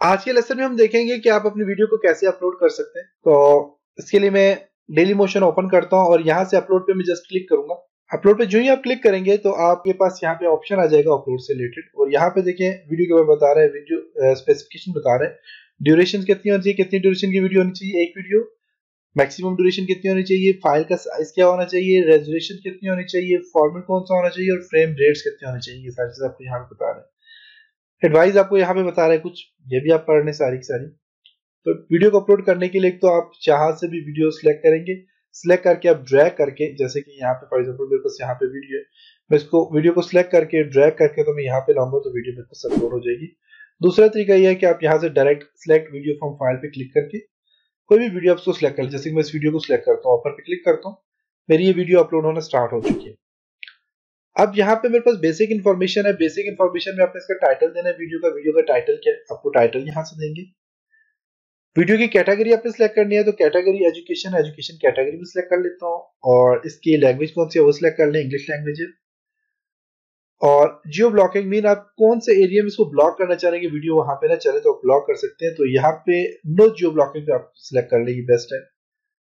आज के लेसन में हम देखेंगे कि आप अपनी वीडियो को कैसे अपलोड कर सकते हैं। तो इसके लिए मैं डेली मोशन ओपन करता हूं और यहाँ से अपलोड पे मैं जस्ट क्लिक करूंगा। अपलोड पे जो ही आप क्लिक करेंगे तो आपके पास यहाँ पे ऑप्शन आ जाएगा अपलोड से रिलेटेड, और यहाँ पे देखें वीडियो के बारे में बता रहा है, वीडियो स्पेसिफिकेशन बता रहा है, ड्यूरेशन कितनी होनी चाहिए, कितनी ड्यूरेशन की वीडियो होनी चाहिए एक वीडियो, मैक्सिमम ड्यूरेशन कितनी होनी चाहिए, फाइल का साइज क्या होना चाहिए, रेजोल्यूशन कितनी होनी चाहिए, फॉर्मेट कौन सा होना चाहिए और फ्रेम रेट्स कितने होने चाहिए। ये सारी चीज आपको यहाँ पे बता रहे हैं। एडवाइस आपको यहाँ पे बता रहे हैं कुछ, ये भी आप पढ़ने सारी की सारी। तो वीडियो को अपलोड करने के लिए तो आप जहां से भी वीडियो सिलेक्ट करेंगे, सिलेक्ट करके आप ड्रैग करके, जैसे कि यहाँ पे फॉर एग्जांपल मेरे पास यहाँ पे वीडियो है, मैं इसको वीडियो को सिलेक्ट करके ड्रैग करके तो मैं यहाँ पे लाऊंगा तो वीडियो मेरे पास अपलोड हो जाएगी। दूसरा तरीका यह है कि आप यहाँ से direct select video from file पे क्लिक करके कोई भी वीडियो आपको सिलेक्ट कर, जैसे कि मैं इस वीडियो को सिलेक्ट करता हूँ, ऑफर पे क्लिक करता हूँ, मेरी ये वीडियो अपलोड होना स्टार्ट हो चुकी है। अब यहाँ पे मेरे पास बेसिक इन्फॉर्मेशन है। बेसिक इन्फॉर्मेशन में आपने इसका टाइटल देना है, वीडियो का टाइटल क्या है, आपको टाइटल यहाँ से देंगे। वीडियो की कैटेगरी आपने सिलेक्ट करनी है, तो कैटेगरी एजुकेशन कैटेगरी भी सिलेक्ट कर लेता हूँ, और इसकी लैंग्वेज कौन सी है वो सिलेक्ट कर लें, इंग्लिश लैंग्वेज है। और जियो ब्लॉकिंग मीन आप कौन से एरिया में इसको ब्लॉक करना चाह रहे हैं कि वीडियो वहां पे ना चले तो आप ब्लॉक कर सकते हैं, तो यहाँ पे नो जियो ब्लॉकिंग पे आप सिलेक्ट कर लेंगे, बेस्ट है।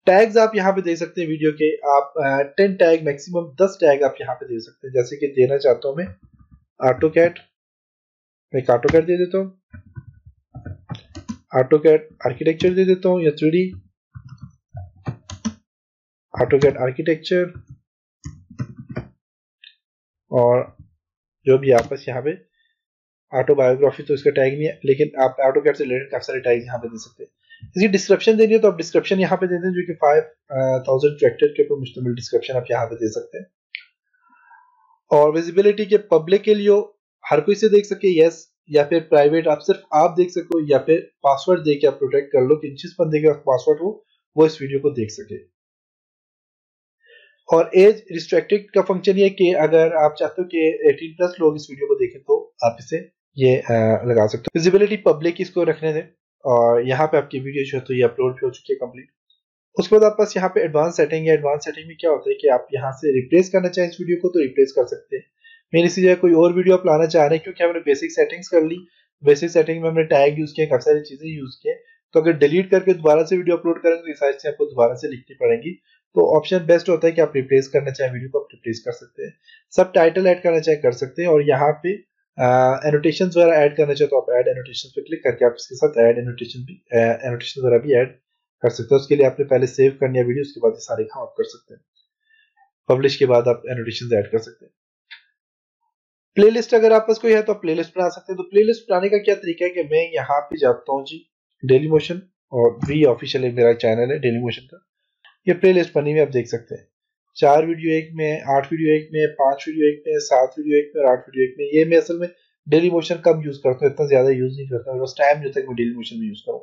टैग्स आप यहाँ पे दे सकते हैं वीडियो के, आप 10 टैग मैक्सिमम 10 टैग आप यहाँ पे दे सकते हैं। जैसे कि देना चाहता हूँ मैं ऑटोकैड, मैं ऑटोकैड दे देता हूँ, ऑटोकैड आर्किटेक्चर दे देता हूँ, या 3D ऑटोकैड आर्किटेक्चर, और जो भी आपस यहाँ पे ऑटोबायोग्राफी तो इसका टैग नहीं है, लेकिन आप ऑटोकैड से रिलेटेड काफी सारे टैग यहाँ पे दे सकते हैं। इसकी डिस्क्रिप्शन देनी है तो आप डिस्क्रिप्शन यहाँ पे दे दें, जो कि 5000 कैरेक्टर के ऊपर मुश्तमिल डिस्क्रिप्शन आप यहाँ पे दे सकते हैं। और विजिबिलिटी के पब्लिक के लिए हर कोई से देख सके, यस, या फिर प्राइवेट आप सिर्फ आप देख सको, या फिर पासवर्ड दे के आप प्रोटेक्ट कर लो कि जिस बंदे के पासवर्ड हो वो इस वीडियो को देख सके। और एज रिस्ट्रिक्टेड का फंक्शन ये कि अगर आप चाहते हो कि 18+ लोग इस वीडियो को देखें तो आप इसे ये लगा सकते हो। विजिबिलिटी पब्लिक इसको रखने दें, और यहाँ पे आपकी वीडियो जो है तो ये अपलोड हो चुकी है कंप्लीट। उसके बाद आप पास यहाँ पे एडवांस सेटिंग है। एडवांस सेटिंग में क्या होता है कि आप यहाँ से रिप्लेस करना चाहें इस वीडियो को तो रिप्लेस कर सकते हैं। मैंने इसी जगह कोई और वीडियो आप लाना चाह रहे हैं, क्योंकि हमने बेसिक सेटिंग्स कर ली, बेसिक सेटिंग में हमने टैग यूज किए, काफी सारी चीजें यूज किए, तो अगर डिलीट करके दोबारा से वीडियो अपलोड करेंगे तो ये सारी चीजें आपको दोबारा से लिखनी पड़ेंगी। तो ऑप्शन बेस्ट होता है कि आप रिप्लेस करना चाहें वीडियो को, आप रिप्लेस कर सकते हैं। सब टाइटल ऐड करना चाहे कर सकते हैं, और यहाँ पे एनोटेशन वगैरह ऐड करना चाहे तो आप ऐड एनोटेशन पे क्लिक करके आप इसके साथ ऐड एनोटेशन वगैरह भी ऐड कर सकते हैं। उसके लिए आपने पहले सेव करनी है वीडियो, उसके बाद ये सारे काम आप कर सकते हैं। पब्लिश के बाद आप एनोटेशन ऐड कर सकते हैं। प्लेलिस्ट अगर आप पास कोई है तो आप प्लेलिस्ट बना सकते हैं। तो प्लेलिस्ट बनाने का क्या तरीका है कि मैं यहाँ पे जाता हूँ जी, डेली मोशन, और भी ऑफिशियल मेरा चैनल है डेली मोशन का, ये प्लेलिस्ट बनी हुई आप देख सकते हैं। 4 वीडियो एक में, 8 वीडियो एक में, 5 वीडियो एक में, 7 वीडियो एक में और 8 वीडियो एक में। ये मैं असल में डेली मोशन कम यूज करता हूँ, इतना ज्यादा यूज नहीं करता, बस टाइम जो तक मैं डेली मोशन में यूज करूँ।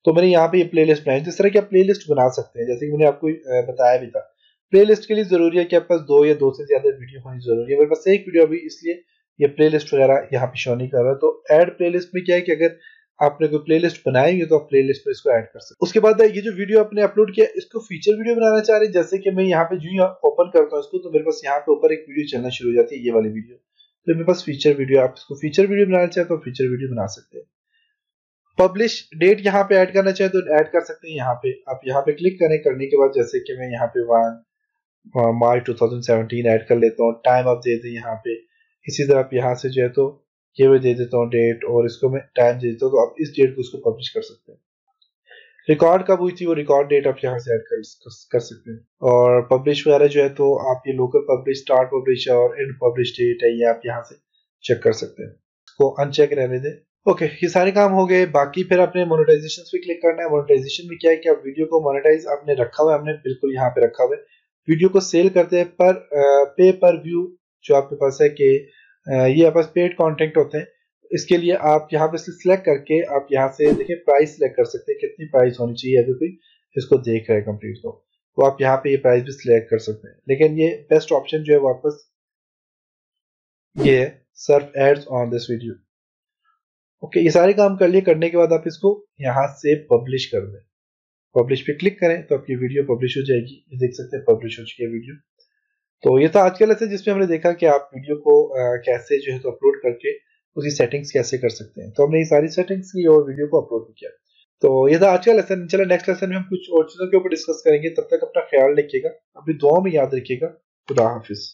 तो मैंने यहाँ पे ये प्लेलिस्ट बनाई। तो इस तरह की आप प्लेलिस्ट बना सकते हैं, जैसे कि मैंने आपको बताया भी था। प्लेलिस्ट के लिए जरूरी है कि आपके पास 2 या 2 से ज्यादा वीडियो होनी जरूरी है। मेरे पास एक वीडियो अभी इसलिए ये प्लेलिस्ट वगैरह यहाँ पे शो नहीं कर रहा। तो ऐड प्लेलिस्ट में क्या है कि अगर आपने कोई प्लेलिस्ट बनाई हुई है तो आप प्लेलिस्ट में इसको ऐड कर सकते हैं। उसके बाद ये जो वीडियो आपने अपलोड किया इसको फीचर वीडियो बनाना चाह रहे हैं, जैसे कि मैं यहाँ पे जो ओपन करता हूँ इसको तो मेरे पास यहाँ पे ऊपर एक वीडियो चलना शुरू हो जाती है, ये वाली वीडियो। तो मेरे पास फीचर वीडियो, आप इसको फीचर वीडियो बनाना चाहे तो फीचर वीडियो बना सकते हैं। पब्लिश डेट यहाँ पे ऐड करना चाहे तो ऐड कर सकते हैं। यहाँ पे आप यहाँ पे क्लिक करें, करने के बाद जैसे कि मैं यहाँ पे 1 मार्च 2017 ऐड कर लेता हूँ। टाइम आप दे दें यहाँ पे, इसी तरह आप यहाँ से जो है तो ये मैं दे देता हूँ डेट, और इसको मैं टाइम दे देता हूँ, तो आप इस डेट को इसको पब्लिश कर सकते हैं। रिकॉर्ड कब हुई थी वो रिकॉर्ड डेट आप यहाँ से ऐड कर सकते हैं। और पब्लिश वगैरह जो है तो आप ये लोकल पब्लिश, स्टार्ट पब्लिश और एंड पब्लिश डेट है, ये आप यहाँ से चेक कर सकते हैं। इसको अनचेक रहने दें। ओके, ये सारे काम हो गए। बाकी फिर आपने मोनेटाइजेशन पे क्लिक करना है। मोनेटाइजेशन में क्या है कि आप वीडियो को मोनेटाइज आपने रखा हुआ है, हमने बिल्कुल यहाँ पे रखा हुआ है। वीडियो को सेल करते हैं पर पे पर व्यू जो आपके पास है कि ये आपके पास पेड कंटेंट होते हैं। इसके लिए आप यहाँ पे सिलेक्ट करके आप यहाँ से देखिए प्राइस सिलेक्ट कर सकते हैं, कितनी प्राइस होनी चाहिए अगर कोई इसको देख रहा है कंप्लीट तो आप यहाँ पे ये प्राइस भी सिलेक्ट कर सकते हैं। लेकिन ये बेस्ट ऑप्शन जो है वापस ये है, surf ads on this video. Okay, ये सारे काम कर लिए। करने के बाद आप इसको यहाँ से पब्लिश कर दें। पब्लिश पे क्लिक करें तो आपकी वीडियो पब्लिश हो जाएगी। ये देख सकते हैं पब्लिश हो चुकी है वीडियो। तो ये था आज का लेसन जिसमें हमने देखा कि आप वीडियो को कैसे जो है तो अपलोड करके उसकी सेटिंग्स कैसे कर सकते हैं। तो हमने ये सारी सेटिंग्स की और वीडियो को अपलोड किया। तो ये था आज का लेसन। चलो नेक्स्ट लेसन में हम कुछ और चीज़ों के ऊपर डिस्कस करेंगे। तब तक अपना ख्याल रखिएगा, अपनी दुआओं में याद रखिएगा। खुदा हाफिज।